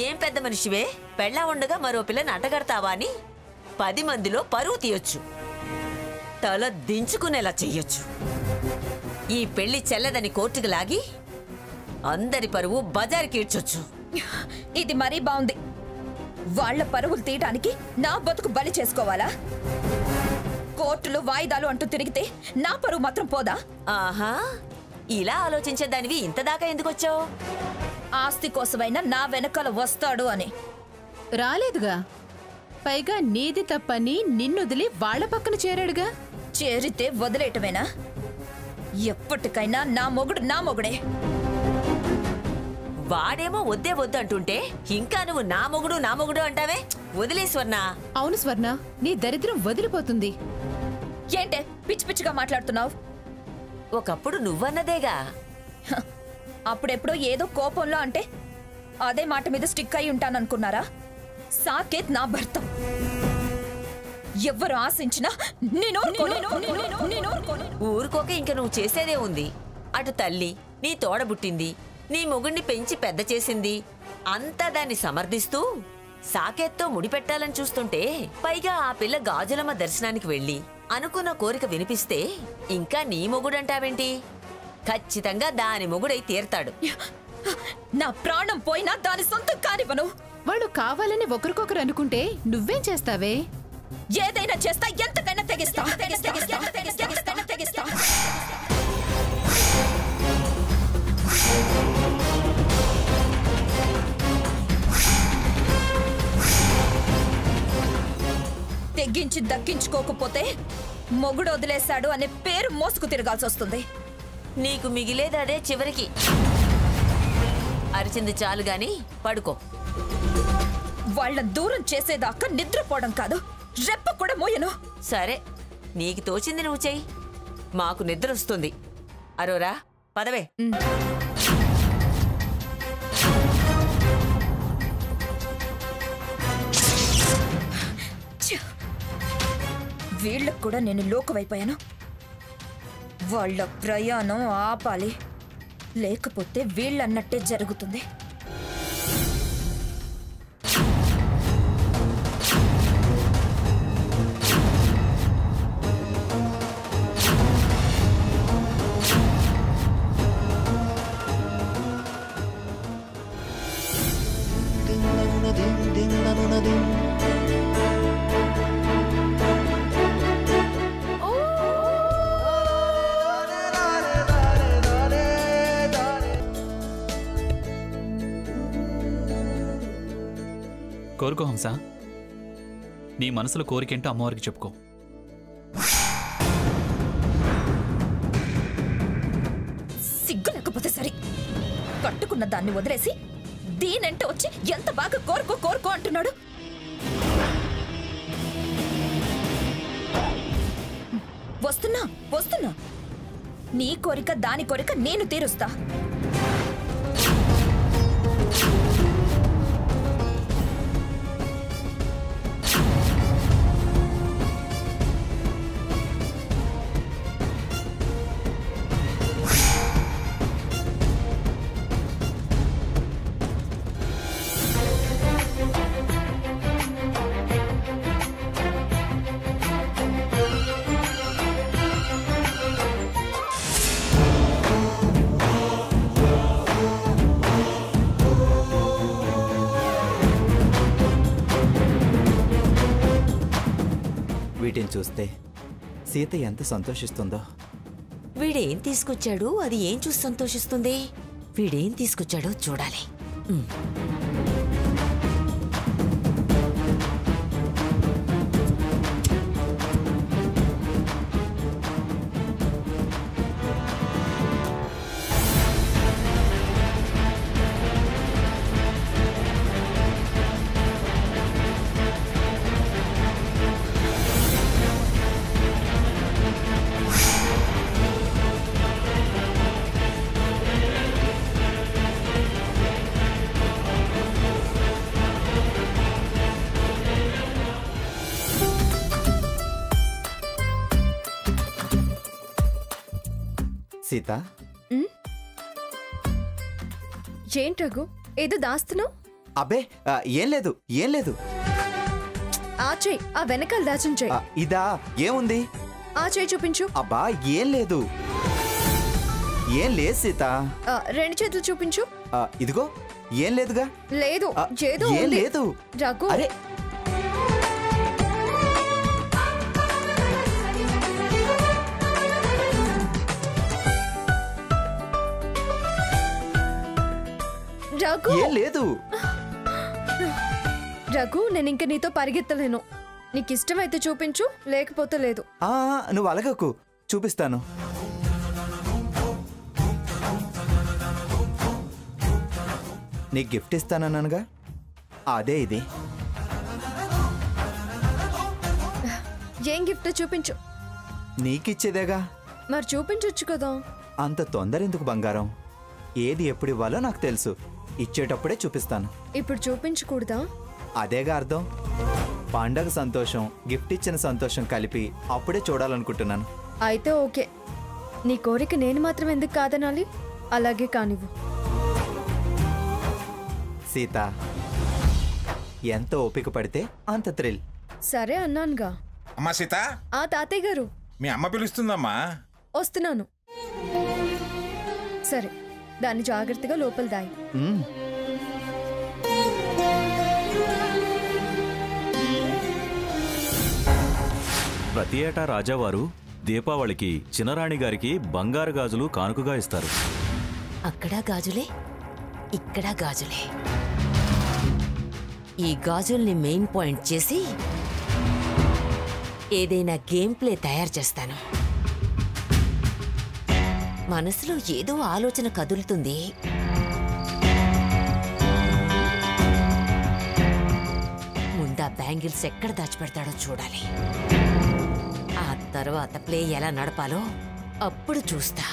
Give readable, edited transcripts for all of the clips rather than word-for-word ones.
ఏం పెద్ద మనిషివే, పెళ్ళా ఉండగా మరో పిల్లని అటగడతావా అని 10 మందిలో పరువు తీయొచ్చు, తల దించుకునేలా చెయ్యొచ్చు. ఈ పెళ్లి చెల్లదని కోర్టుకు లాగి అందరి పరువు బజారుకి ఈడ్చొచ్చు. ఇది మరీ బాగుంది. వాళ్ల పరువులు తీయటానికి నా బతుకు బలి చేసుకోవాలా? కోర్టులు వాయిదాలు అంటూ తిరిగితే నా పరువు మాత్రం పోదా? ఆహా, ఇలా ఆలోచించేదానివి ఇంతదాకా ఎందుకొచ్చావు? ఆస్తి కోసమైనా నా వెనకాల వస్తాడు అని. రాలేదుగా, పైగా నీది తప్పని నిన్నొదిలి వాళ్ల పక్కన చేరాడుగా. చేరితే వదిలేయటమేనా? ఎప్పటికైనా నా మొగుడు నా మొగుడే. వాడేమో వద్దే వద్దు అంటుంటే ఇంకా నువ్వు నా మొగుడు అంటావే. వదిలే స్వర్ణ. అవును స్వర్ణ, నీ దరిద్రం వదిలిపోతుంది. ఏంటే పిచ్చి పిచ్చిగా మాట్లాడుతున్నావు? ఒకప్పుడు నువ్వన్నదేగా. అప్పుడెప్పుడో ఏదో కోపంలో అంటే అదే మాట మీద స్టిక్ అయి ఉంటాననుకున్నారా? సాకేత్ నా భర్త. ఎవ్వరు ఆశించినా ఊరుకోక ఇంక నువ్వు చేసేదే ఉంది. అటు తల్లి నీ తోడబుట్టింది, నీ మొగుణ్ణి పెంచి పెద్ద చేసింది, అంతా దాన్ని సమర్థిస్తూ సాకేత్తో ముడిపెట్టాలని చూస్తుంటే, పైగా ఆ పిల్ల గాజులమ్మ దర్శనానికి వెళ్ళి అనుకున్న కోరిక వినిపిస్తే ఇంకా నీ మొగుడంటావేంటి? ఖచ్చితంగా దాని మొగుడై తీరతాడు. నా ప్రాణం పోయినా దాని సొంతం కానివ్వను. వాళ్ళు కావాలని ఒకరికొకరు అనుకుంటే నువ్వేం చేస్తావే? ఏదైనా చేస్తా, ఎంతకైనా తెగిస్తా. తెగించి దక్కించుకోకపోతే మొగుడు వదిలేశాడు అనే పేరు మోసుకు తిరగాల్సి వస్తుంది. నీకు మిగిలేదదే చివరికి. అరిచింది చాలు గాని పడుకో. వాళ్ళ దూరం చేసేదాకా నిద్రపోవడం కాదు, రెప్ప కూడా మోయను. సరే, నీకు తోచింది నువ్వు చెయ్యి. మాకు నిద్ర వస్తుంది. అరోరా, పదవే. వీళ్ళకు కూడా నేను లోకువైపోయాను. వాళ్ళ ప్రయాణం ఆపాలి, లేకపోతే వీళ్ళన్నట్టే జరుగుతుంది. కోరుకో హంస, నీ మనసులో కోరికేంటో అమ్మవారికి చెప్పుకో. సిగ్గు లేకపోతే సరే, కట్టుకున్న దాన్ని వదిలేసి దీనంటే వచ్చి ఎంత బాగా కోరుకో కోరుకో అంటున్నాడు. వస్తున్నా వస్తున్నా, నీ కోరిక దాని కోరిక నేను తీరుస్తా. వీటిని చూస్తే సీత ఎంత సంతోషిస్తుందో. వీడేం తీసుకొచ్చాడు, అది ఏం చూసి సంతోషిస్తుంది? వీడేం తీసుకొచ్చాడో చూడాలి. సీత, ఏంట్రఘు ఏదో దాస్తున్నావు? అబ్బే ఏం లేదు ఏం లేదు. ఆ చెయ్యి ఆ వెనకాల దాచిన చెయ్యి. ఇదా ఏముంది? ఆ చెయ్యి చూపించు. అబ్బా ఏం లేదు ఏం లేదు సీత. రెండు చేతులు చూపించు. ఇదిగో ఏం లేదుగా. లేదు ఏదో ఏం ఉంది. లేదు. రఘు అరే రఘు ఏం లేదు. రఘు నేను ఇంక నీతో పరిగెత్తలేను. నీకు ఇష్టమైతే చూపించు, లేకపోతే లేదు. నువ్వు అలగకు, చూపిస్తాను. నీకు గిఫ్ట్ ఇస్తానన్నానుగా, అదే ఇది. ఏం గిఫ్ట్ చూపించు. నీకిచ్చేదేగా. మరి చూపించొచ్చు కదా. అంత తొందర ఎందుకు బంగారం? ఏది ఎప్పుడు ఇవ్వాలో నాకు తెలుసు. ఇచ్చేటప్పుడే చూపిస్తాను. ఇప్పుడు చూపించకూడదా? అదేగా అర్థం. పండగ సంతోషం, గిఫ్ట్ ఇచ్చిన సంతోషం కలిపి అప్పుడే చూడాలనుకుంటున్నాను. అయితే ఓకే. నీ కోరిక నేను మాత్రం ఎందుకు కాదనాలి? అలాగే కానివ్వు. సీత, ఎంత ఓపిక పడితే అంత థ్రిల్. సరే అన్నానుగా. అమ్మా సీత. తాతయ్య గారు. మీ అమ్మ పిలుస్తుందమ్మా. వస్తున్నాను. సరే, దాన్ని జాగ్రత్తగా లోపల దాయి. ప్రతి ఏటా రాజావారు దీపావళికి చిన్నరాణి గారికి బంగారు గాజులు కానుకగా ఇస్తారు. అక్కడ గాజులే, ఇక్కడ గాజులే. ఈ గాజుల్ని మెయిన్ పాయింట్ చేసి ఏదైనా గేమ్ ప్లే తయారు చేస్తాను. మనసులో ఏదో ఆలోచన కదులుతుంది. ముందా బ్యాంగిల్స్ ఎక్కడ దాచిపెడతాడో చూడాలి. ఆ తర్వాత ప్లే ఎలా నడపాలో అప్పుడు చూస్తా.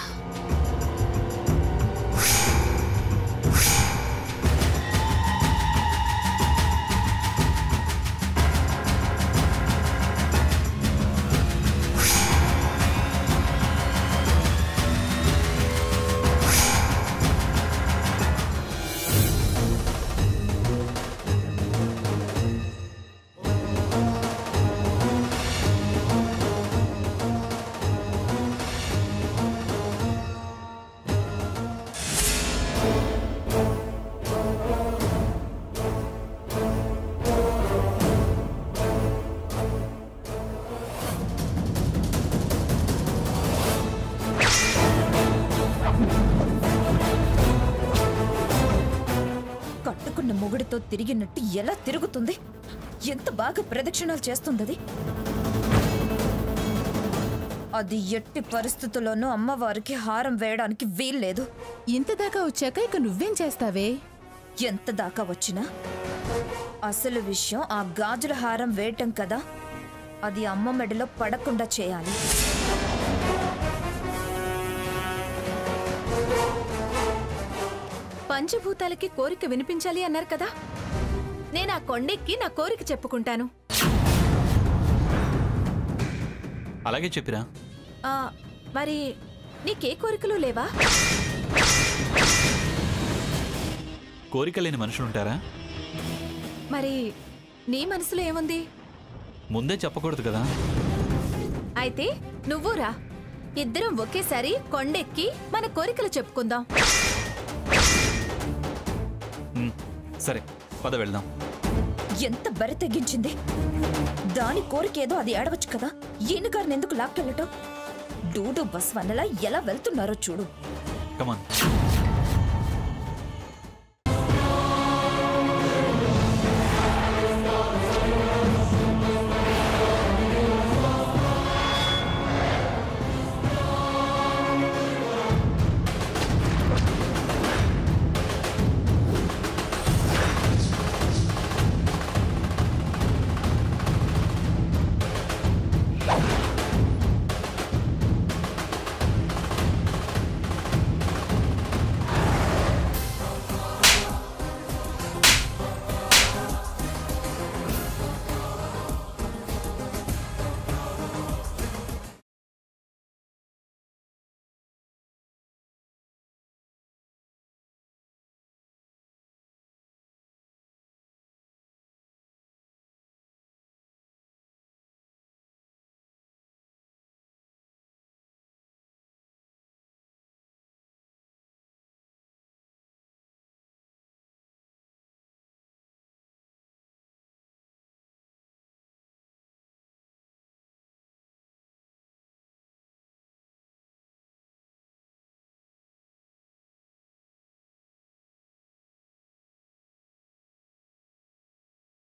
కట్టుకున్న మొగుడితో తిరిగినట్టు ఎలా తిరుగుతుంది? ఎంత బాగా ప్రదక్షిణాలు చేస్తుంది. అది ఎట్టి పరిస్థితుల్లోనూ అమ్మవారికి హారం వేయడానికి వీల్లేదు. ఇంత దాకా వచ్చాక ఇక నువ్వేం చేస్తావే? ఎంత దాకా వచ్చినా అసలు విషయం ఆ గాజుల హారం వేయటం కదా. అది అమ్మ మెడలో పడకుండా చేయాలి. పంచభూతాలకి కోరిక వినిపించాలి అన్నారు కదా, నేను ఆ కొండెక్కి నా కోరిక చెప్పుకుంటాను. అలాగే చెప్పిరా. మరి నీకే కోరికలు లేవా? కోరిక లేని మనుషులుంటారా? మరి నీ మనసులో ఏముంది? ముందే చెప్పకూడదు కదా. అయితే నువ్వు రా, ఇద్దరం ఒకేసారి కొండెక్కి మన కోరికలు చెప్పుకుందాం. సరే, పద వెళ్దాం. ఎంత బరి తెగించింది. దాని కోరికేదో అది ఏడవచ్చు కదా. ఈయన గారిని ఎందుకు లాక్కెళ్ళటం? డూడు బస్ వన్నలా ఎలా వెళ్తున్నారో చూడు. కమాన్.